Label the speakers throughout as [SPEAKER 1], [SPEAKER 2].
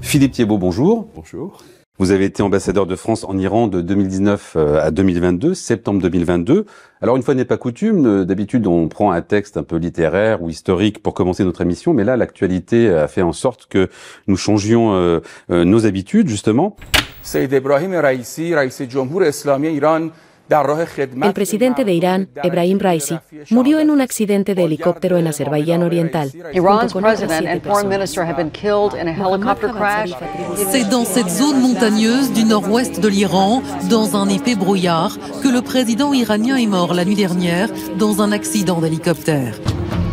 [SPEAKER 1] Philippe Thiebaud, bonjour.
[SPEAKER 2] Bonjour.
[SPEAKER 1] Vous avez été ambassadeur de France en Iran de 2019 à 2022, septembre 2022. Alors une fois n'est pas coutume, d'habitude on prend un texte un peu littéraire ou historique pour commencer notre émission, mais là l'actualité a fait en sorte que nous changions nos habitudes justement.
[SPEAKER 3] Sayyid Ebrahim Raisi, Raisi Jumhur Islami Iran.
[SPEAKER 4] El presidente de Irán, Ebrahim Raisi, murió en un accidente de helicóptero en Azerbaiyán Oriental.
[SPEAKER 5] Iran's president and foreign minister have been killed in a helicopter crash.
[SPEAKER 6] C'est dans cette zone montagneuse du nord-ouest de l'Iran, dans un épais brouillard, que le président iranien est mort la nuit dernière dans un accident d'hélicoptère.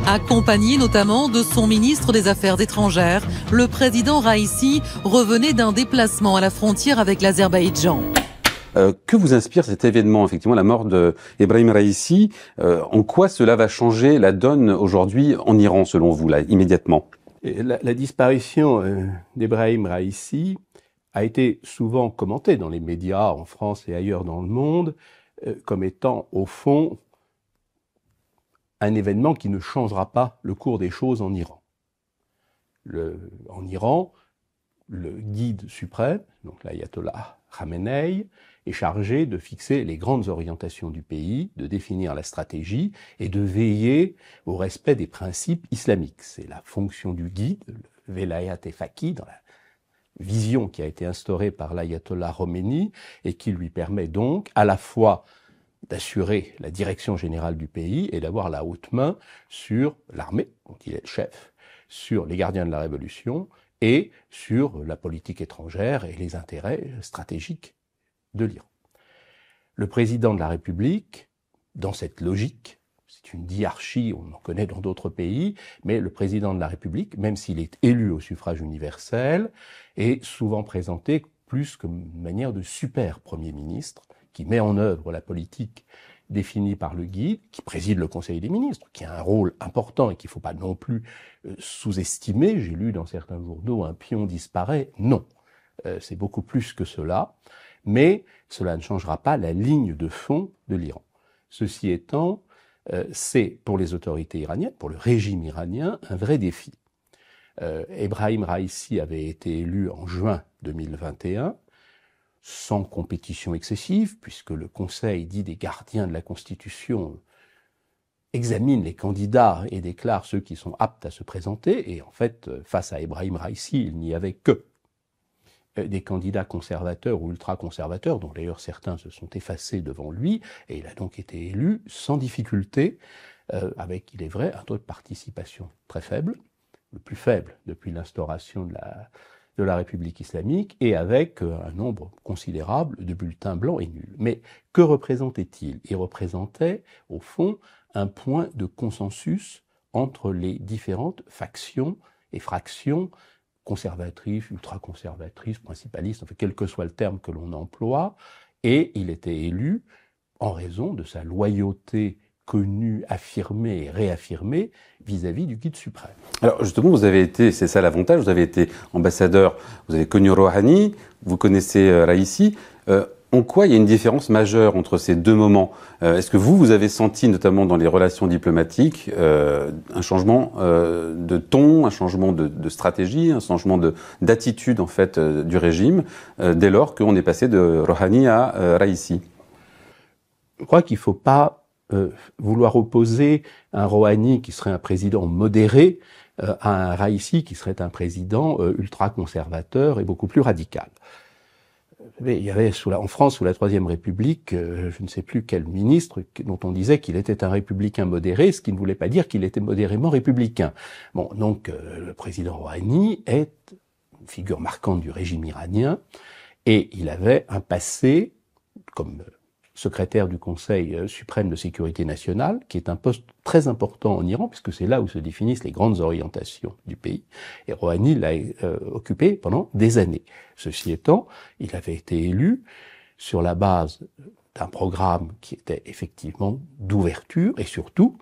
[SPEAKER 6] Accompagné notamment de son ministre des Affaires étrangères, le président Raisi revenait d'un déplacement à la frontière avec l'Azerbaïdjan.
[SPEAKER 1] Que vous inspire cet événement, effectivement, la mort d'Ebrahim Raisi? En quoi cela va changer la donne aujourd'hui en Iran, selon vous, là, immédiatement?
[SPEAKER 2] La disparition d'Ebrahim Raisi a été souvent commentée dans les médias en France et ailleurs dans le monde comme étant, au fond, un événement qui ne changera pas le cours des choses en Iran. En Iran, le guide suprême, donc l'ayatollah Khamenei, est chargé de fixer les grandes orientations du pays, de définir la stratégie et de veiller au respect des principes islamiques. C'est la fonction du guide, le Velayat et Faqih, dans la vision qui a été instaurée par l'ayatollah Khomeini et qui lui permet donc à la fois d'assurer la direction générale du pays et d'avoir la haute main sur l'armée, dont il est le chef, sur les gardiens de la révolution et sur la politique étrangère et les intérêts stratégiques de l'Iran. Le président de la République, dans cette logique, c'est une diarchie, on en connaît dans d'autres pays, mais le président de la République, même s'il est élu au suffrage universel, est souvent présenté plus comme une manière de super Premier ministre, qui met en œuvre la politique définie par le guide, qui préside le Conseil des ministres, qui a un rôle important et qu'il ne faut pas non plus sous-estimer. J'ai lu dans certains journaux, un pion disparaît. Non, c'est beaucoup plus que cela. Mais cela ne changera pas la ligne de fond de l'Iran. Ceci étant, c'est pour les autorités iraniennes, pour le régime iranien, un vrai défi. Ebrahim Raisi avait été élu en juin 2021, sans compétition excessive, puisque le Conseil dit des gardiens de la Constitution examine les candidats et déclare ceux qui sont aptes à se présenter. Et en fait, face à Ebrahim Raisi, il n'y avait que des candidats conservateurs ou ultra-conservateurs, dont d'ailleurs certains se sont effacés devant lui, et il a donc été élu sans difficulté, avec, il est vrai, un taux de participation très faible, le plus faible depuis l'instauration de la République islamique, et avec un nombre considérable de bulletins blancs et nuls. Mais que représentait-il? Il représentait, au fond, un point de consensus entre les différentes factions et fractions conservatrices, ultra-conservatrices, principalistes, enfin, quel que soit le terme que l'on emploie, et il était élu en raison de sa loyauté connue, affirmée et réaffirmée vis-à-vis du guide suprême.
[SPEAKER 1] Alors justement, vous avez été, c'est ça l'avantage, vous avez été ambassadeur, vous avez connu Rouhani, vous connaissez Raisi. En quoi il y a une différence majeure entre ces deux moments? Est-ce que vous avez senti, notamment dans les relations diplomatiques, un changement de ton, un changement de stratégie, un changement d'attitude en fait du régime dès lors qu'on est passé de Rouhani à Raisi?
[SPEAKER 2] Je crois qu'il ne faut pas vouloir opposer un Rouhani qui serait un président modéré à un Raisi qui serait un président ultra-conservateur et beaucoup plus radical. Il y avait en France, sous la Troisième République, je ne sais plus quel ministre dont on disait qu'il était un républicain modéré, ce qui ne voulait pas dire qu'il était modérément républicain. Bon, donc le président Rouhani est une figure marquante du régime iranien et il avait un passé comme secrétaire du Conseil suprême de sécurité nationale, qui est un poste très important en Iran, puisque c'est là où se définissent les grandes orientations du pays. Et Rouhani l'a occupé pendant des années. Ceci étant, il avait été élu sur la base d'un programme qui était effectivement d'ouverture, et surtout,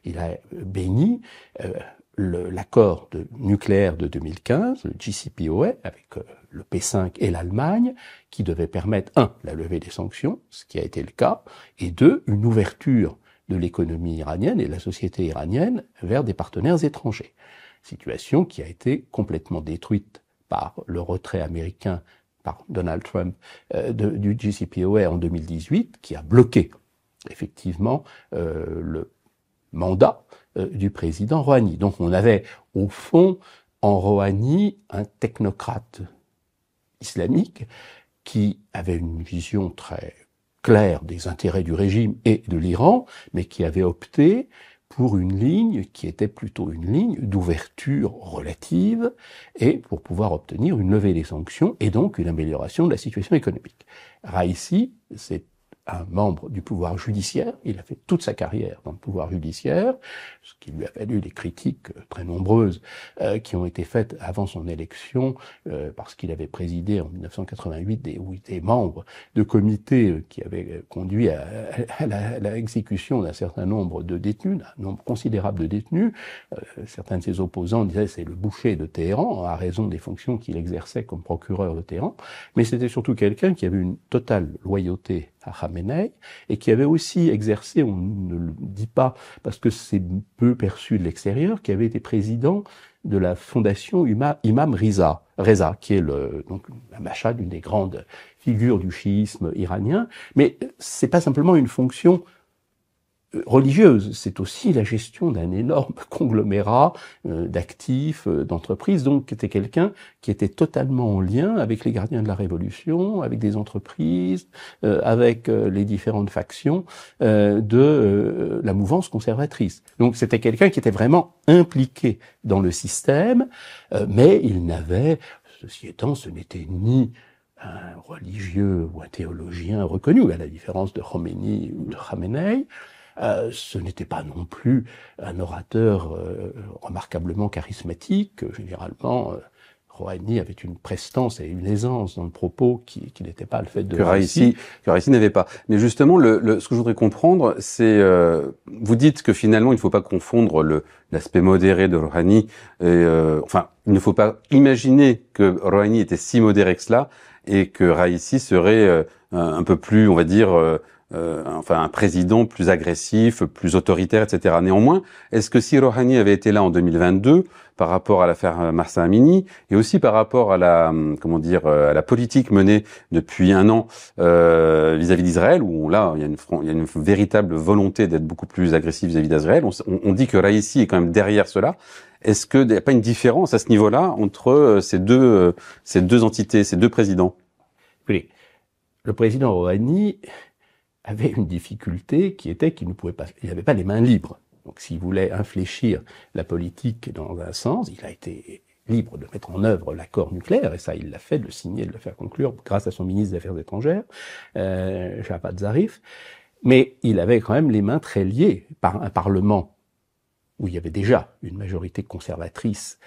[SPEAKER 2] il a béni l'accord nucléaire de 2015, le JCPOA, avec le P5 et l'Allemagne, qui devait permettre, la levée des sanctions, ce qui a été le cas, et une ouverture de l'économie iranienne et de la société iranienne vers des partenaires étrangers. situation qui a été complètement détruite par le retrait américain par Donald Trump du JCPOA en 2018, qui a bloqué effectivement le mandat du président Rouhani. Donc on avait au fond en Rouhani un technocrate islamique qui avait une vision très claire des intérêts du régime et de l'Iran, mais qui avait opté pour une ligne qui était plutôt une ligne d'ouverture relative et pour pouvoir obtenir une levée des sanctions et donc une amélioration de la situation économique. Raisi, c'est un membre du pouvoir judiciaire, il a fait toute sa carrière dans le pouvoir judiciaire, ce qui lui a valu des critiques très nombreuses qui ont été faites avant son élection, parce qu'il avait présidé en 1988 où il était membre de comités qui avaient conduit à l'exécution d'un certain nombre de détenus, d'un nombre considérable de détenus. Certains de ses opposants disaient c'est le boucher de Téhéran, à raison des fonctions qu'il exerçait comme procureur de Téhéran, mais c'était surtout quelqu'un qui avait une totale loyauté à Khamenei et qui avait aussi exercé, on ne le dit pas parce que c'est peu perçu de l'extérieur, qui avait été président de la fondation Imam Reza, qui est donc la Macha, d'une des grandes figures du chiisme iranien, mais c'est pas simplement une fonction religieuse, c'est aussi la gestion d'un énorme conglomérat d'actifs, d'entreprises, donc c'était quelqu'un qui était totalement en lien avec les gardiens de la Révolution, avec des entreprises, avec les différentes factions de la mouvance conservatrice. Donc c'était quelqu'un qui était vraiment impliqué dans le système, mais il n'avait, ceci étant, ce n'était ni un religieux ou un théologien reconnu, à la différence de Khomeini ou de Khamenei. Ce n'était pas non plus un orateur remarquablement charismatique. Généralement, Rouhani avait une prestance et une aisance dans le propos qui n'était pas le fait de
[SPEAKER 1] Raisi n'avait pas. Mais justement, ce que je voudrais comprendre, c'est vous dites que finalement, il ne faut pas confondre l'aspect modéré de Rouhani. Enfin, il ne faut pas imaginer que Rouhani était si modéré que cela et que Raisi serait un peu plus, on va dire, un président plus agressif, plus autoritaire, etc. Néanmoins, est-ce que si Rouhani avait été là en 2022, par rapport à l'affaire Mahsa Amini, et aussi par rapport à la politique menée depuis un an vis-à-vis d'Israël, où là il y a une véritable volonté d'être beaucoup plus agressif vis-à-vis d'Israël. On dit que Raisi est quand même derrière cela. Est-ce qu'il n'y a pas une différence à ce niveau-là entre ces deux entités, ces deux présidents?
[SPEAKER 2] Oui, le président Rouhani avait une difficulté qui était qu'il n'avait pas les mains libres. Donc s'il voulait infléchir la politique dans un sens, il a été libre de mettre en œuvre l'accord nucléaire, et ça il l'a fait, de le signer, de le faire conclure, grâce à son ministre des Affaires étrangères, Javad Zarif, mais il avait quand même les mains très liées par un parlement où il y avait déjà une majorité conservatrice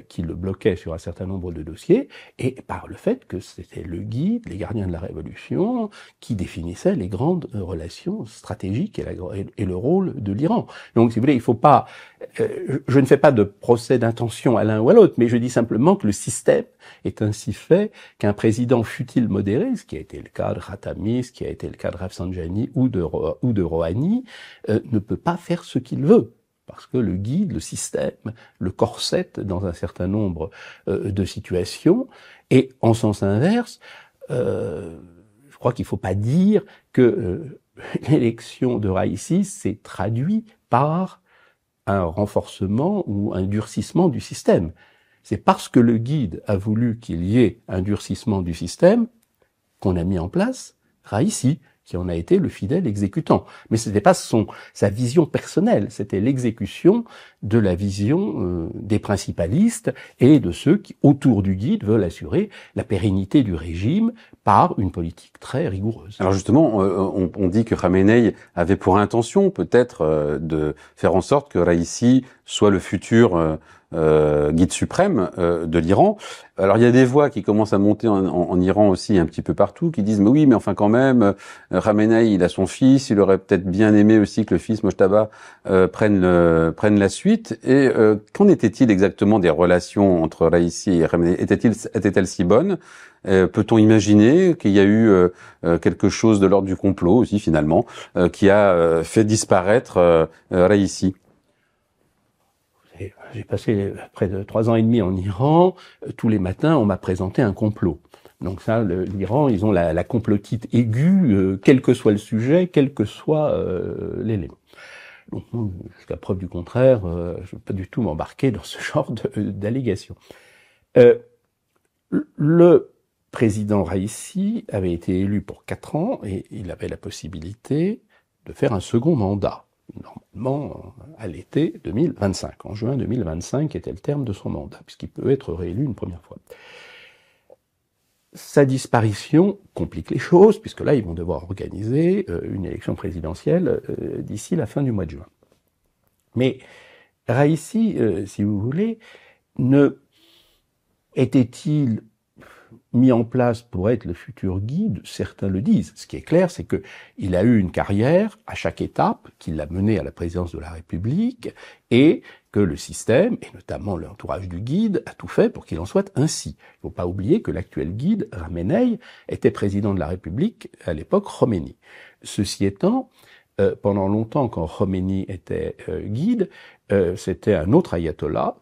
[SPEAKER 2] qui le bloquait sur un certain nombre de dossiers, et par le fait que c'était le guide, les gardiens de la Révolution, qui définissaient les grandes relations stratégiques et le rôle de l'Iran. Donc, si vous voulez, il faut pas... je ne fais pas de procès d'intention à l'un ou à l'autre, mais je dis simplement que le système est ainsi fait qu'un président fut-il modéré, ce qui a été le cas de Khatami, ce qui a été le cas de Rafsanjani ou de Rouhani, ne peut pas faire ce qu'il veut. Parce que le guide, le système, le corsette dans un certain nombre de situations. Et en sens inverse, je crois qu'il ne faut pas dire que l'élection de Raisi s'est traduite par un renforcement ou un durcissement du système. C'est parce que le guide a voulu qu'il y ait un durcissement du système qu'on a mis en place Raisi, qui en a été le fidèle exécutant. Mais ce n'était pas sa vision personnelle, c'était l'exécution de la vision des principalistes et de ceux qui, autour du guide, veulent assurer la pérennité du régime par une politique très rigoureuse.
[SPEAKER 1] Alors justement, on dit que Khamenei avait pour intention peut-être de faire en sorte que Raisi soit le futur guide suprême de l'Iran. Alors il y a des voix qui commencent à monter en Iran aussi un petit peu partout, qui disent mais oui, mais enfin quand même, Khamenei il a son fils, il aurait peut-être bien aimé aussi que le fils Mojtaba prenne la suite. Et qu'en était-il exactement des relations entre Raisi et Khamenei? Étaient-elles si bonnes? Peut-on imaginer qu'il y a eu quelque chose de l'ordre du complot aussi finalement qui a fait disparaître Raisi?
[SPEAKER 2] j'ai passé près de 3 ans et demi en Iran. Tous les matins, on m'a présenté un complot. Donc ça, l'Iran, ils ont la complotite aiguë, quel que soit le sujet, quel que soit l'élément. Donc, jusqu'à preuve du contraire, je ne veux pas du tout m'embarquer dans ce genre d'allégations. Le président Raïssi avait été élu pour 4 ans et il avait la possibilité de faire un second mandat, normalement à l'été 2025, en juin 2025 était le terme de son mandat, puisqu'il peut être réélu une première fois. Sa disparition complique les choses, puisque là, ils vont devoir organiser une élection présidentielle d'ici la fin du mois de juin. Mais Raïssi, si vous voulez, était-il mis en place pour être le futur guide? Certains le disent. Ce qui est clair, c'est que il a eu une carrière à chaque étape qui l'a mené à la présidence de la République et que le système, et notamment l'entourage du guide, a tout fait pour qu'il en soit ainsi. Il ne faut pas oublier que l'actuel guide, Khamenei, était président de la République à l'époque Khomeini. Ceci étant, pendant longtemps, quand Khomeini était guide, c'était un autre ayatollah,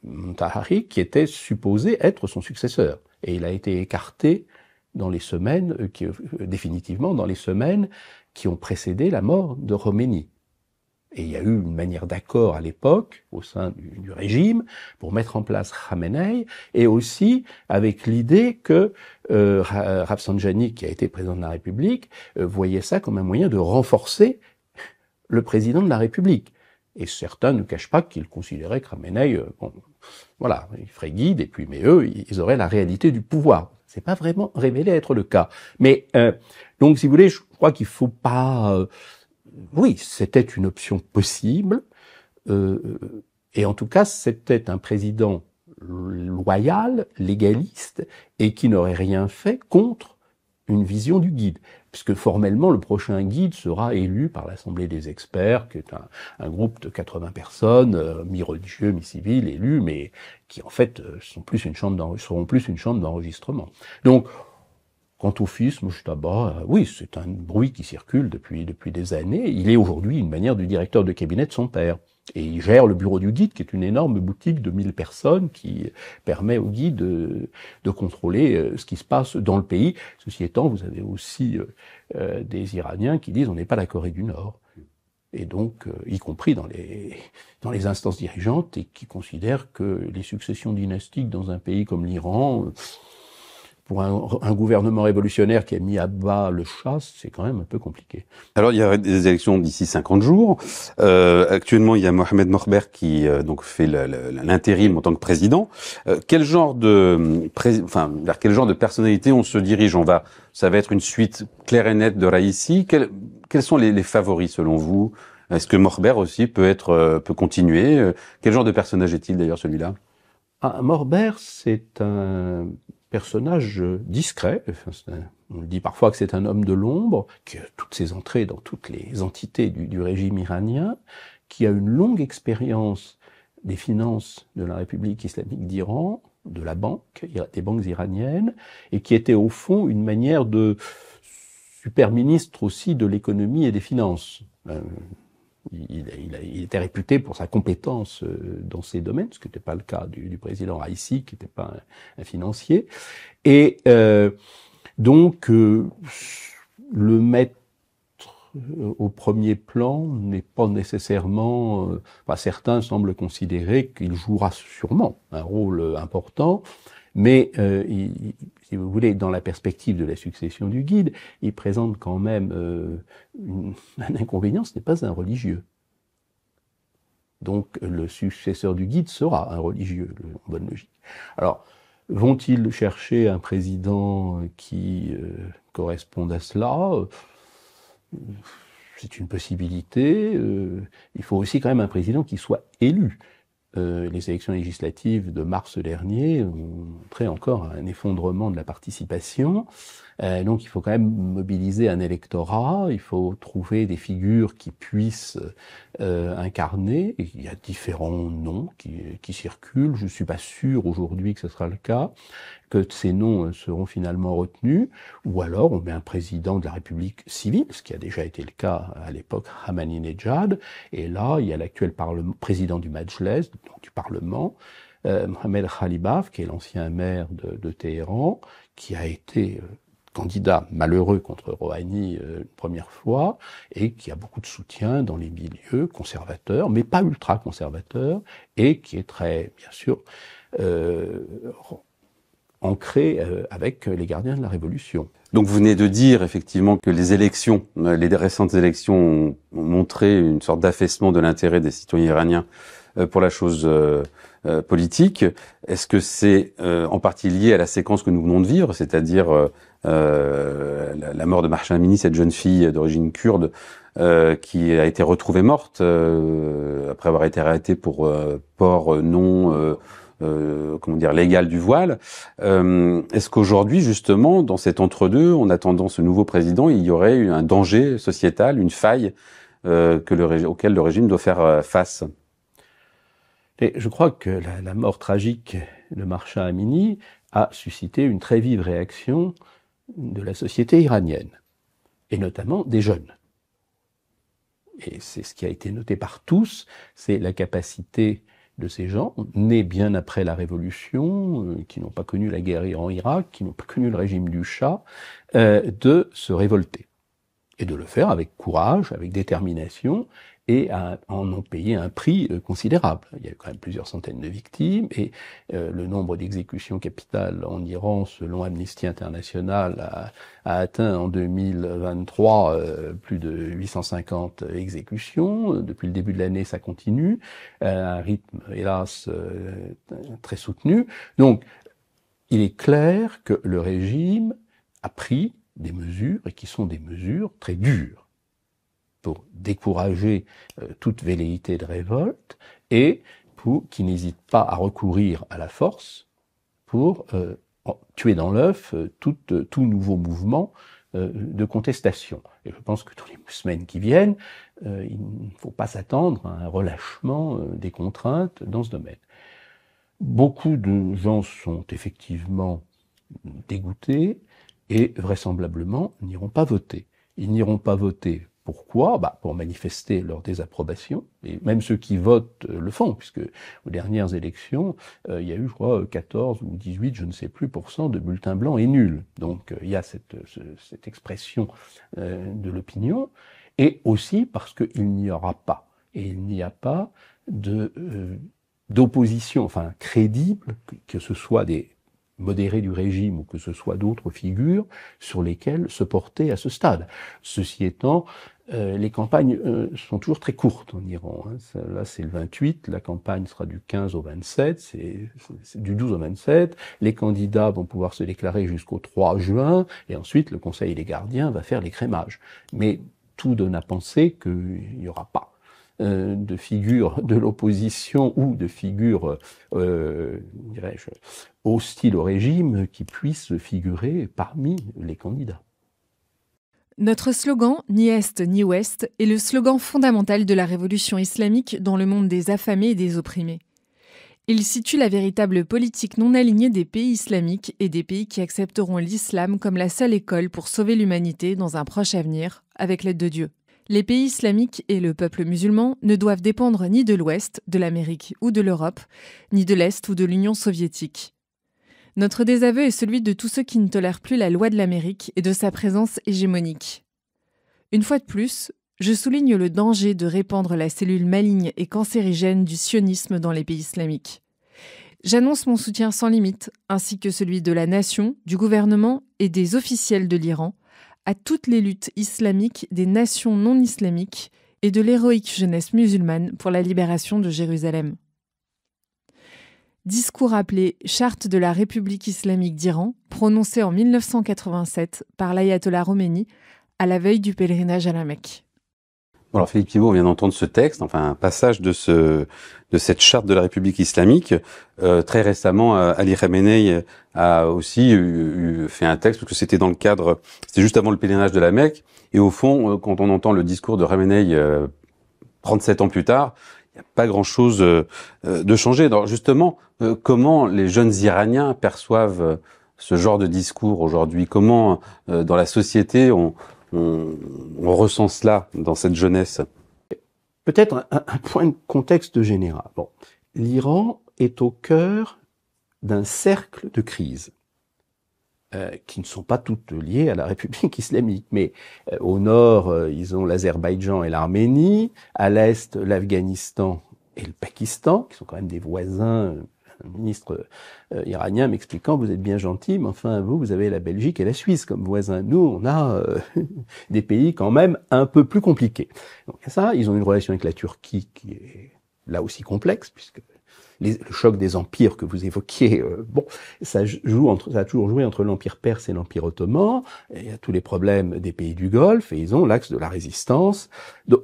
[SPEAKER 2] Montahari, qui était supposé être son successeur. Et il a été écarté dans les semaines, définitivement dans les semaines qui ont précédé la mort de Khomeini. Et il y a eu une manière d'accord à l'époque, au sein du régime, pour mettre en place Khamenei, et aussi avec l'idée que Rafsanjani, qui a été président de la République, voyait ça comme un moyen de renforcer le président de la République. Et certains ne cachent pas qu'ils considéraient que Khamenei, voilà, il ferait guide, et puis, mais eux, ils auraient la réalité du pouvoir. C'est pas vraiment révélé être le cas. Mais, donc, si vous voulez, je crois qu'il faut pas, oui, c'était une option possible, et en tout cas, c'était un président loyal, légaliste, et qui n'aurait rien fait contre une vision du guide, puisque formellement le prochain guide sera élu par l'Assemblée des experts, qui est un groupe de 80 personnes, mi-religieux, mi-civils, élus, mais qui en fait seront plus une chambre d'enregistrement. Donc, quant au fils Mujtaba, oui, c'est un bruit qui circule depuis des années. Il est aujourd'hui une manière du directeur de cabinet de son père. Et il gère le bureau du guide, qui est une énorme boutique de 1000 personnes qui permet au guide de contrôler ce qui se passe dans le pays. Ceci étant, vous avez aussi des Iraniens qui disent on n'est pas la Corée du Nord. Et donc, y compris dans les instances dirigeantes, et qui considèrent que les successions dynastiques dans un pays comme l'Iran, pour un gouvernement révolutionnaire qui a mis à bas le Shah, c'est quand même un peu compliqué.
[SPEAKER 1] Alors, il y a des élections d'ici 50 jours. Actuellement, il y a Mohamed Morber qui donc fait l'intérim en tant que président. Vers quel genre de personnalité on se dirige? Ça va être une suite claire et nette de Raïssi. Quels sont les favoris selon vous? Est-ce que Morber aussi peut continuer? Quel genre de personnage est-il d'ailleurs celui-là?
[SPEAKER 2] Morber, c'est un personnage discret, on dit parfois que c'est un homme de l'ombre, qui a toutes ses entrées dans toutes les entités du régime iranien, qui a une longue expérience des finances de la République islamique d'Iran, de la banque, des banques iraniennes, et qui était au fond une manière de super ministre aussi de l'économie et des finances. Il était réputé pour sa compétence dans ces domaines, ce qui n'était pas le cas du président Raïssi, qui n'était pas un financier. Et donc, le mettre au premier plan n'est pas nécessairement... certains semblent considérer qu'il jouera sûrement un rôle important, mais si vous voulez, dans la perspective de la succession du guide, il présente quand même un inconvénient, ce n'est pas un religieux. Donc le successeur du guide sera un religieux, en bonne logique. Alors, vont-ils chercher un président qui corresponde à cela? C'est une possibilité. Il faut aussi quand même un président qui soit élu. Les élections législatives de mars dernier ont montré encore un effondrement de la participation. Donc il faut quand même mobiliser un électorat, il faut trouver des figures qui puissent incarner. Et il y a différents noms qui circulent. Je ne suis pas sûr aujourd'hui que ce sera le cas. que ces noms seront finalement retenus, ou alors on met un président de la République civile, ce qui a déjà été le cas à l'époque Ahmadinejad, et là il y a l'actuel président du Majles, donc du Parlement, Mohamed Khalibaf, qui est l'ancien maire de Téhéran, qui a été candidat malheureux contre Rouhani une première fois, et qui a beaucoup de soutien dans les milieux conservateurs, mais pas ultra-conservateurs, et qui est très, bien sûr, ancré avec les gardiens de la Révolution.
[SPEAKER 1] Donc vous venez de dire effectivement que les élections, les récentes élections ont montré une sorte d'affaissement de l'intérêt des citoyens iraniens pour la chose politique. Est-ce que c'est en partie lié à la séquence que nous venons de vivre, c'est-à-dire la mort de Mahsa Amini, cette jeune fille d'origine kurde qui a été retrouvée morte après avoir été arrêtée pour port non légal du voile. Est-ce qu'aujourd'hui, justement, dans cet entre-deux, en attendant ce nouveau président, il y aurait eu un danger sociétal, une faille auquel le régime doit faire face?
[SPEAKER 2] Et je crois que la mort tragique de Mahsa Amini a suscité une très vive réaction de la société iranienne, et notamment des jeunes. Et c'est ce qui a été noté par tous, c'est la capacité de ces gens, nés bien après la Révolution, qui n'ont pas connu la guerre Iran-Irak, qui n'ont pas connu le régime du Shah, de se révolter. Et de le faire avec courage, avec détermination, et en ont payé un prix considérable. Il y a eu quand même plusieurs centaines de victimes, et le nombre d'exécutions capitales en Iran, selon Amnesty International, a atteint en 2023 plus de 850 exécutions. Depuis le début de l'année, ça continue, à un rythme, hélas, très soutenu. Donc, il est clair que le régime a pris des mesures, et qui sont des mesures très dures, pour décourager toute velléité de révolte, et qui n'hésite pas à recourir à la force pour tuer dans l'œuf tout nouveau mouvement de contestation. Et je pense que dans les semaines qui viennent, il ne faut pas s'attendre à un relâchement des contraintes dans ce domaine. Beaucoup de gens sont effectivement dégoûtés et vraisemblablement n'iront pas voter. Ils n'iront pas voter. Pourquoi ? Pour manifester leur désapprobation, et même ceux qui votent le font, puisque aux dernières élections, il y a eu, je crois, 14 ou 18, je ne sais plus, % de bulletins blancs et nuls. Donc il y a cette expression de l'opinion, et aussi parce qu'il n'y aura pas, et il n'y a pas d'opposition, enfin crédible, que ce soit des modérés du régime ou que ce soit d'autres figures sur lesquelles se porter à ce stade. Ceci étant, les campagnes sont toujours très courtes en Iran. Là, c'est le 28, la campagne sera du 15 au 27, c'est du 12 au 27. Les candidats vont pouvoir se déclarer jusqu'au 3 juin, et ensuite le Conseil des gardiens va faire l'écrémage. Mais tout donne à penser qu'il n'y aura pas de figures de l'opposition ou de figures, dirais-je, hostiles au régime qui puissent figurer parmi les candidats.
[SPEAKER 7] Notre slogan « Ni Est ni Ouest » est le slogan fondamental de la révolution islamique dans le monde des affamés et des opprimés. Il situe la véritable politique non alignée des pays islamiques et des pays qui accepteront l'islam comme la seule école pour sauver l'humanité dans un proche avenir, avec l'aide de Dieu. Les pays islamiques et le peuple musulman ne doivent dépendre ni de l'Ouest, de l'Amérique ou de l'Europe, ni de l'Est ou de l'Union soviétique. Notre désaveu est celui de tous ceux qui ne tolèrent plus la loi de l'Amérique et de sa présence hégémonique. Une fois de plus, je souligne le danger de répandre la cellule maligne et cancérigène du sionisme dans les pays islamiques. J'annonce mon soutien sans limite, ainsi que celui de la nation, du gouvernement et des officiels de l'Iran, à toutes les luttes islamiques des nations non islamiques et de l'héroïque jeunesse musulmane pour la libération de Jérusalem. Discours appelé « Charte de la République islamique d'Iran », prononcé en 1987 par l'ayatollah Khomeini à la veille du pèlerinage à la Mecque.
[SPEAKER 1] Alors Philippe Thibault, on vient d'entendre ce texte, enfin un passage de cette charte de la République islamique. Très récemment, Ali Khamenei a aussi fait un texte, parce que c'était dans le cadre, c'était juste avant le pèlerinage de la Mecque, et au fond, quand on entend le discours de Khamenei 37 ans plus tard, il n'y a pas grand-chose de changé. Alors justement, comment les jeunes Iraniens perçoivent ce genre de discours aujourd'hui? Comment, dans la société, on ressent cela dans cette jeunesse?
[SPEAKER 2] Peut-être un point de contexte général. Bon, l'Iran est au cœur d'un cercle de crises qui ne sont pas toutes liées à la République islamique. Mais au nord, ils ont l'Azerbaïdjan et l'Arménie, à l'est, l'Afghanistan et le Pakistan, qui sont quand même des voisins. Un ministre iranien m'expliquant, vous êtes bien gentil, mais enfin vous avez la Belgique et la Suisse comme voisins. Nous, on a des pays quand même un peu plus compliqués. Donc ça, ils ont une relation avec la Turquie qui est là aussi complexe, puisque le choc des empires que vous évoquiez, ça a toujours joué entre l'empire perse et l'empire ottoman. Il y a tous les problèmes des pays du Golfe, et ils ont l'axe de la résistance.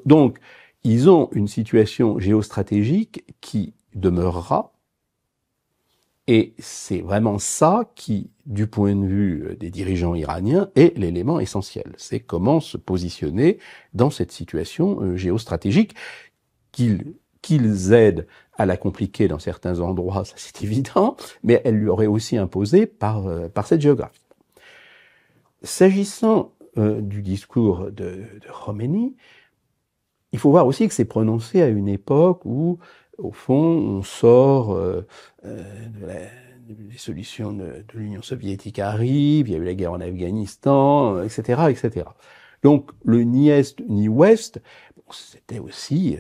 [SPEAKER 2] Donc, ils ont une situation géostratégique qui demeurera. Et c'est vraiment ça qui, du point de vue des dirigeants iraniens, est l'élément essentiel. C'est comment se positionner dans cette situation géostratégique qu'ils aident à la compliquer dans certains endroits, ça c'est évident, mais elle lui aurait aussi imposé par cette géographie. S'agissant du discours de Khomeini, il faut voir aussi que c'est prononcé à une époque où, au fond, on sort des solutions de l'Union soviétique arrivent, il y a eu la guerre en Afghanistan, etc., etc. Donc, le ni Est ni Ouest, c'était aussi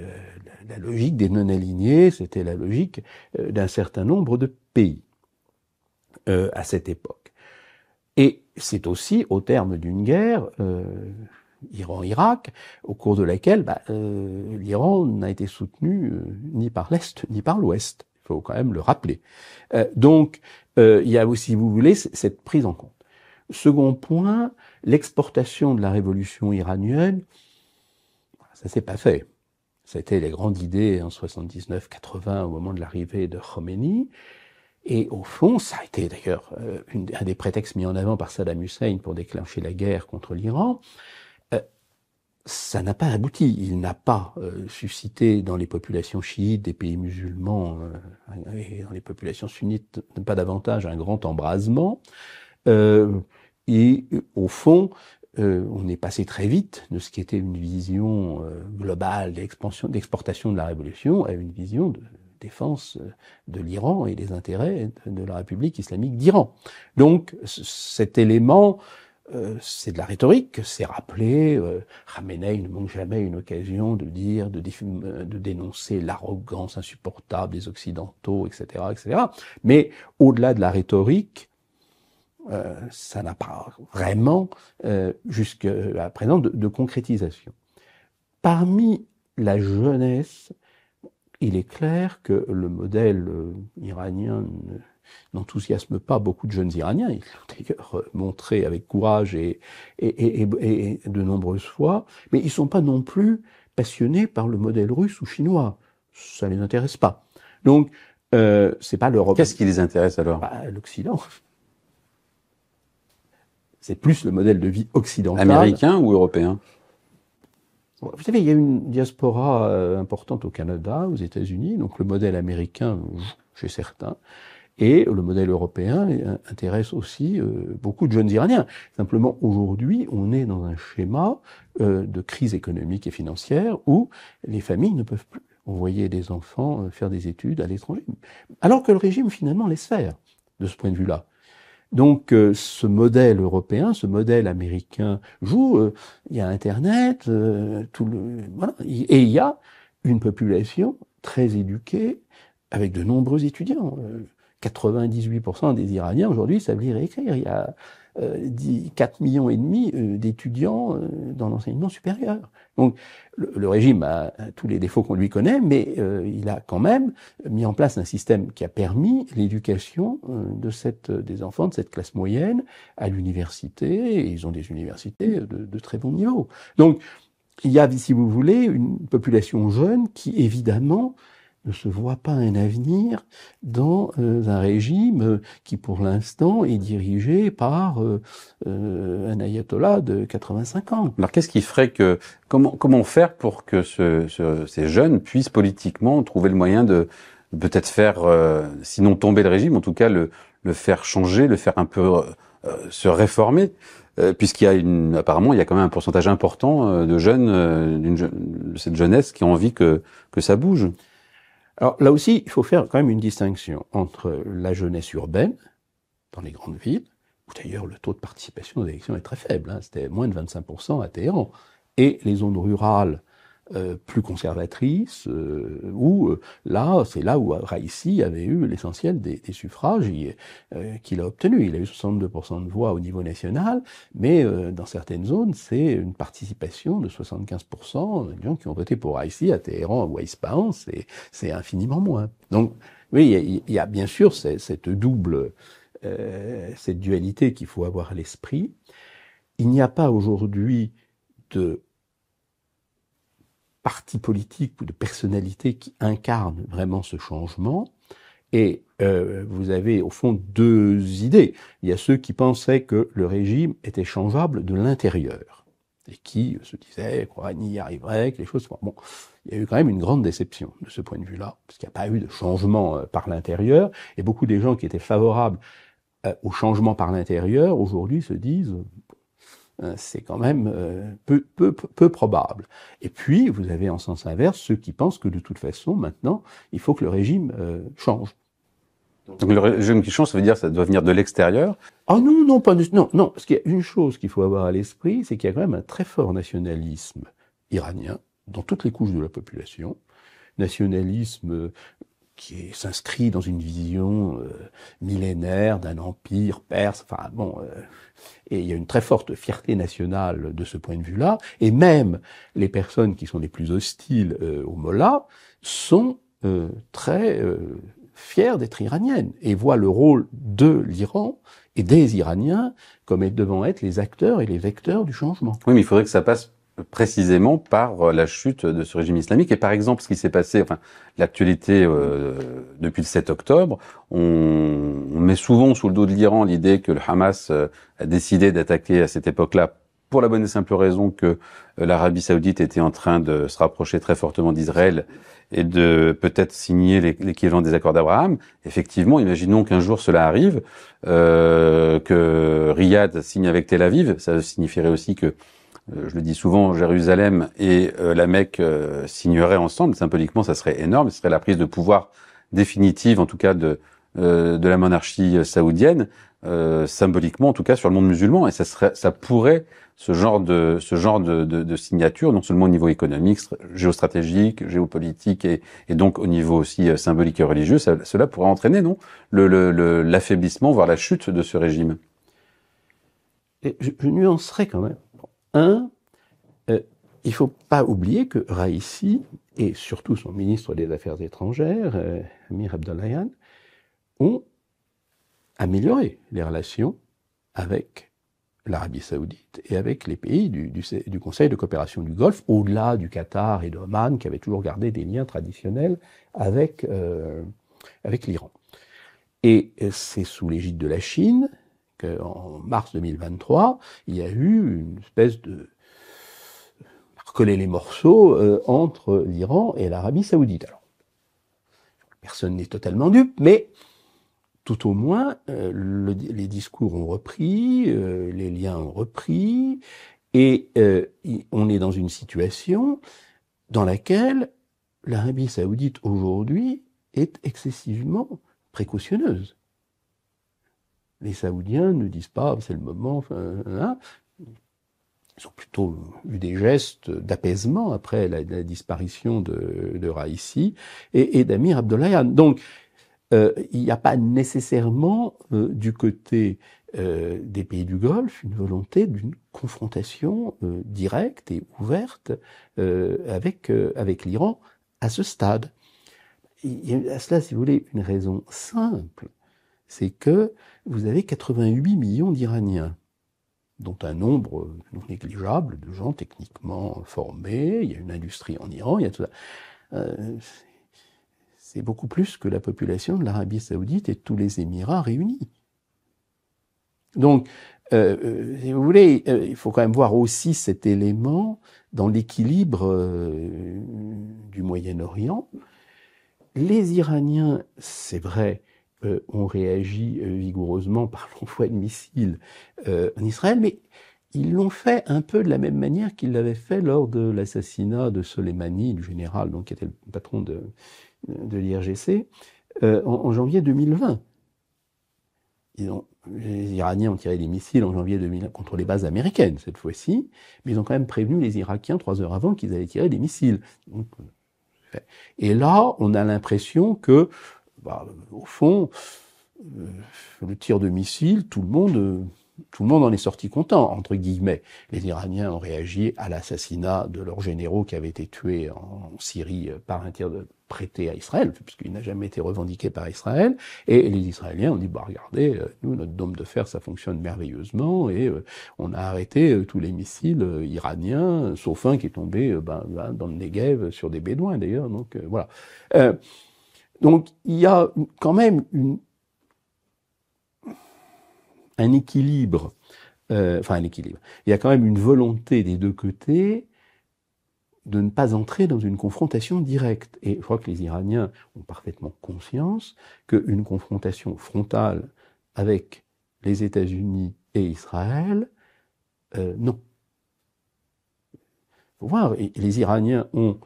[SPEAKER 2] la logique des non-alignés, c'était la logique d'un certain nombre de pays à cette époque. Et c'est aussi au terme d'une guerre, Iran-Irak, au cours de laquelle l'Iran n'a été soutenu ni par l'Est ni par l'Ouest. Il faut quand même le rappeler. Donc, il y a aussi, si vous voulez, cette prise en compte. Second point, l'exportation de la révolution iranienne, ça s'est pas fait. C'était les grandes idées en 79-80 au moment de l'arrivée de Khomeini. Et au fond, ça a été d'ailleurs un des prétextes mis en avant par Saddam Hussein pour déclencher la guerre contre l'Iran. Ça n'a pas abouti. Il n'a pas suscité dans les populations chiites des pays musulmans et dans les populations sunnites pas davantage un grand embrasement. Et au fond, on est passé très vite de ce qui était une vision globale d'exportation de la révolution à une vision de défense de l'Iran et des intérêts de la République islamique d'Iran. Donc cet élément, c'est de la rhétorique, c'est rappelé. Khamenei ne manque jamais une occasion de dire, de dénoncer l'arrogance insupportable des Occidentaux, etc., etc. Mais au-delà de la rhétorique, ça n'a pas vraiment, jusqu'à présent, de concrétisation. Parmi la jeunesse, il est clair que le modèle iranien n'enthousiasme pas beaucoup de jeunes Iraniens. Ils l'ont d'ailleurs montré avec courage et de nombreuses fois, mais ils ne sont pas non plus passionnés par le modèle russe ou chinois. Ça ne les intéresse pas. Donc, c'est pas l'Europe.
[SPEAKER 1] Qu'est-ce qui les intéresse alors?
[SPEAKER 2] L'Occident. C'est plus le modèle de vie occidental.
[SPEAKER 1] Américain ou européen?
[SPEAKER 2] Vous savez, il y a une diaspora importante au Canada, aux États-Unis, donc le modèle américain chez certains, et le modèle européen intéresse aussi beaucoup de jeunes Iraniens. Simplement, aujourd'hui, on est dans un schéma de crise économique et financière où les familles ne peuvent plus envoyer des enfants faire des études à l'étranger, alors que le régime finalement laisse faire de ce point de vue-là. Donc ce modèle européen, ce modèle américain joue. Il y a Internet, voilà, et il y a une population très éduquée avec de nombreux étudiants. 98% des Iraniens aujourd'hui savent lire et écrire. Il y a 4,5 millions d'étudiants dans l'enseignement supérieur. Donc le régime a tous les défauts qu'on lui connaît, mais il a quand même mis en place un système qui a permis l'éducation des enfants de cette classe moyenne à l'université, et ils ont des universités de très bon niveau. Donc il y a, si vous voulez, une population jeune qui évidemment ne se voit pas un avenir dans un régime qui, pour l'instant, est dirigé par un ayatollah de 85 ans.
[SPEAKER 1] Alors, qu'est-ce qui ferait que... Comment faire pour que ces jeunes puissent politiquement trouver le moyen de peut-être faire, sinon tomber le régime, en tout cas le le faire changer, le faire un peu se réformer, puisqu'il y a apparemment, il y a quand même un pourcentage important de jeunes, de cette jeunesse qui ont envie que ça bouge.
[SPEAKER 2] Alors là aussi, il faut faire quand même une distinction entre la jeunesse urbaine, dans les grandes villes, où d'ailleurs le taux de participation aux élections est très faible, hein, c'était moins de 25% à Téhéran, et les zones rurales plus conservatrices, où là, c'est là où Raïssi avait eu l'essentiel des suffrages qu'il a obtenus. Il a eu 62% de voix au niveau national, mais dans certaines zones, c'est une participation de 75% de gens qui ont voté pour Raïssi à Téhéran ou à Ispahan, c'est infiniment moins. Donc, oui, il y a bien sûr cette dualité qu'il faut avoir à l'esprit. Il n'y a pas aujourd'hui de parti politique ou de personnalité qui incarne vraiment ce changement. Et vous avez au fond deux idées. Il y a ceux qui pensaient que le régime était changeable de l'intérieur et qui se disaient que Rouhani y arriverait, que les choses... Bon, il y a eu quand même une grande déception de ce point de vue-là, parce qu'il n'y a pas eu de changement par l'intérieur, et beaucoup des gens qui étaient favorables au changement par l'intérieur, aujourd'hui se disent c'est quand même peu probable. Et puis, vous avez en sens inverse ceux qui pensent que de toute façon, maintenant, il faut que le régime change.
[SPEAKER 1] Donc le régime qui change, ça veut dire que ça doit venir de l'extérieur?
[SPEAKER 2] Ah non, non, parce qu'il y a une chose qu'il faut avoir à l'esprit, c'est qu'il y a quand même un très fort nationalisme iranien dans toutes les couches de la population, nationalisme qui s'inscrit dans une vision millénaire d'un empire perse, enfin bon, et il y a une très forte fierté nationale de ce point de vue-là, et même les personnes qui sont les plus hostiles au Mollah sont très fières d'être iraniennes, et voient le rôle de l'Iran et des Iraniens comme devant être les acteurs et les vecteurs du changement.
[SPEAKER 1] Oui, mais il faudrait que ça passe précisément par la chute de ce régime islamique. Et par exemple, ce qui s'est passé, enfin, l'actualité depuis le 7 octobre, on met souvent sous le dos de l'Iran l'idée que le Hamas a décidé d'attaquer à cette époque-là pour la bonne et simple raison que l'Arabie Saoudite était en train de se rapprocher très fortement d'Israël et de peut-être signer l'équivalent des accords d'Abraham. Effectivement, imaginons qu'un jour cela arrive, que Riyad signe avec Tel Aviv, ça signifierait aussi que je le dis souvent, Jérusalem et la Mecque signeraient ensemble. Symboliquement, ça serait énorme. Ce serait la prise de pouvoir définitive, en tout cas de la monarchie saoudienne, symboliquement, en tout cas sur le monde musulman. Et ça pourrait ce genre de signature, non seulement au niveau économique, géostratégique, géopolitique, et donc au niveau aussi symbolique et religieux, cela pourrait entraîner, non, l'affaiblissement, voire la chute de ce régime.
[SPEAKER 2] Et je nuancerais quand même. Il faut pas oublier que Raïssi, et surtout son ministre des Affaires étrangères, Amir Abdollahian, ont amélioré les relations avec l'Arabie Saoudite et avec les pays du Conseil de coopération du Golfe, au-delà du Qatar et d'Oman, qui avaient toujours gardé des liens traditionnels avec l'Iran. Et c'est sous l'égide de la Chine qu'en mars 2023, il y a eu une espèce de recoller les morceaux entre l'Iran et l'Arabie Saoudite. Alors, personne n'est totalement dupe, mais tout au moins, les discours ont repris, les liens ont repris, et on est dans une situation dans laquelle l'Arabie Saoudite aujourd'hui est excessivement précautionneuse. Les Saoudiens ne disent pas c'est le moment, ils ont plutôt eu des gestes d'apaisement après la disparition de Raïssi et d'Amir Abdollahian. Donc il n'y a pas nécessairement du côté des pays du Golfe une volonté d'une confrontation directe et ouverte avec l'Iran à ce stade. Il y a à cela, si vous voulez, une raison simple, c'est que vous avez 88 millions d'Iraniens, dont un nombre non négligeable de gens techniquement formés, il y a une industrie en Iran, il y a tout ça. C'est beaucoup plus que la population de l'Arabie Saoudite et de tous les Émirats réunis. Donc, si vous voulez, il faut quand même voir aussi cet élément dans l'équilibre du Moyen-Orient. Les Iraniens, c'est vrai ont réagi vigoureusement par l'envoi de missiles en Israël, mais ils l'ont fait un peu de la même manière qu'ils l'avaient fait lors de l'assassinat de Soleimani, le général donc, qui était le patron de l'IRGC, en janvier 2020. Les Iraniens ont tiré des missiles en janvier 2001 contre les bases américaines, cette fois-ci, mais ils ont quand même prévenu les Irakiens 3 heures avant qu'ils allaient tirer des missiles. Donc, et là, on a l'impression que, au fond, le tir de missiles, tout le monde en est sorti content, entre guillemets. Les Iraniens ont réagi à l'assassinat de leurs généraux qui avaient été tués en Syrie par un tir prêté à Israël, puisqu'il n'a jamais été revendiqué par Israël. Et les Israéliens ont dit, regardez, nous, notre dôme de fer, ça fonctionne merveilleusement, et on a arrêté tous les missiles iraniens, sauf un qui est tombé dans le Negev sur des Bédouins, d'ailleurs. Donc, voilà. Donc, il y a quand même un équilibre. Il y a quand même une volonté des deux côtés de ne pas entrer dans une confrontation directe. Et je crois que les Iraniens ont parfaitement conscience qu'une confrontation frontale avec les États-Unis et Israël, non. Il faut voir, les Iraniens ont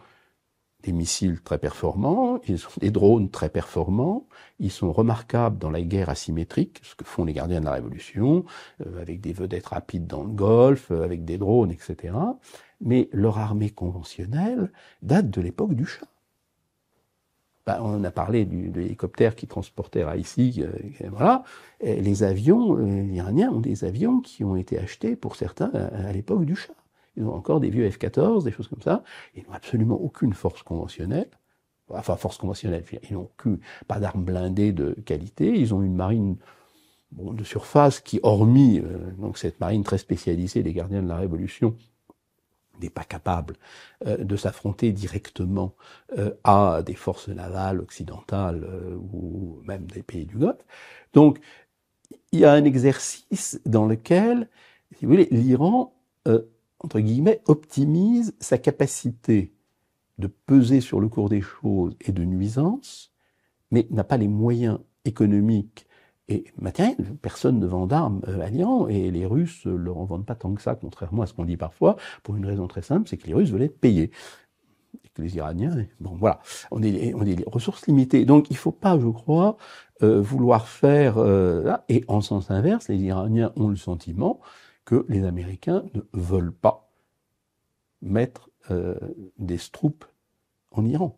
[SPEAKER 2] des missiles très performants, ils ont des drones très performants, ils sont remarquables dans la guerre asymétrique, ce que font les gardiens de la Révolution, avec des vedettes rapides dans le Golfe, avec des drones, etc. Mais leur armée conventionnelle date de l'époque du Shah. On a parlé de l'hélicoptère qui transportait Raïssi, voilà. Et les avions, les Iraniens ont des avions qui ont été achetés pour certains à l'époque du Shah. Ils ont encore des vieux F-14, des choses comme ça. Ils n'ont absolument aucune force conventionnelle. Enfin, force conventionnelle, ils n'ont pas d'armes blindées de qualité. Ils ont une marine de surface qui, hormis donc cette marine très spécialisée des gardiens de la Révolution, n'est pas capable de s'affronter directement à des forces navales occidentales ou même des pays du Golfe. Donc, il y a un exercice dans lequel, si vous voulez, l'Iran entre guillemets, optimise sa capacité de peser sur le cours des choses et de nuisance, mais n'a pas les moyens économiques et matériels. Personne ne vend d'armes à l'Iran, et les Russes ne leur en vendent pas tant que ça, contrairement à ce qu'on dit parfois, pour une raison très simple, c'est que les Russes veulent être payés. Et que les Iraniens, bon voilà, on est les ressources limitées. Donc il ne faut pas, je crois, vouloir faire... et en sens inverse, les Iraniens ont le sentiment que les Américains ne veulent pas mettre des troupes en Iran.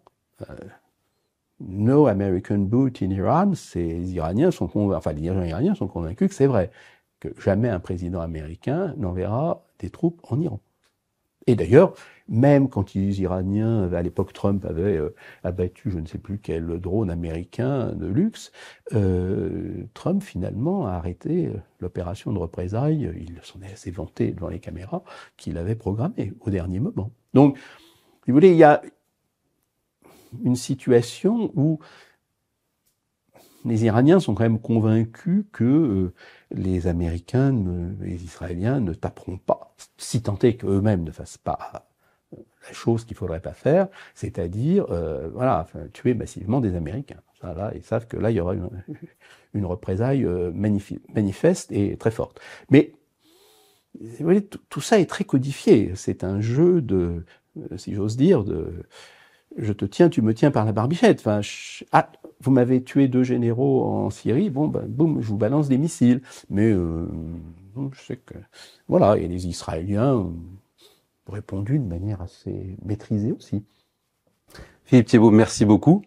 [SPEAKER 2] No American boot in Iran, les dirigeants iraniens sont convaincus que c'est vrai, que jamais un président américain n'enverra des troupes en Iran. Et d'ailleurs, même quand les Iraniens, à l'époque Trump avait abattu je ne sais plus quel drone américain de luxe, Trump finalement a arrêté l'opération de représailles, il s'en est assez vanté devant les caméras, qu'il avait programmée au dernier moment. Donc, si vous voulez, il y a une situation où les Iraniens sont quand même convaincus que les Américains, les Israéliens ne taperont pas, si tant est qu'eux-mêmes ne fassent pas la chose qu'il ne faudrait pas faire, c'est-à-dire tuer massivement des Américains. Ça, là, ils savent que là, il y aura une représaille manifeste et très forte. Mais vous voyez, tout ça est très codifié. C'est un jeu de, si j'ose dire, de je te tiens, tu me tiens par la barbichette. Enfin, vous m'avez tué 2 généraux en Syrie, boum, je vous balance des missiles. Mais je sais que voilà, et les Israéliens ont répondu de manière assez maîtrisée aussi.
[SPEAKER 1] Philippe Thiebaud, merci beaucoup.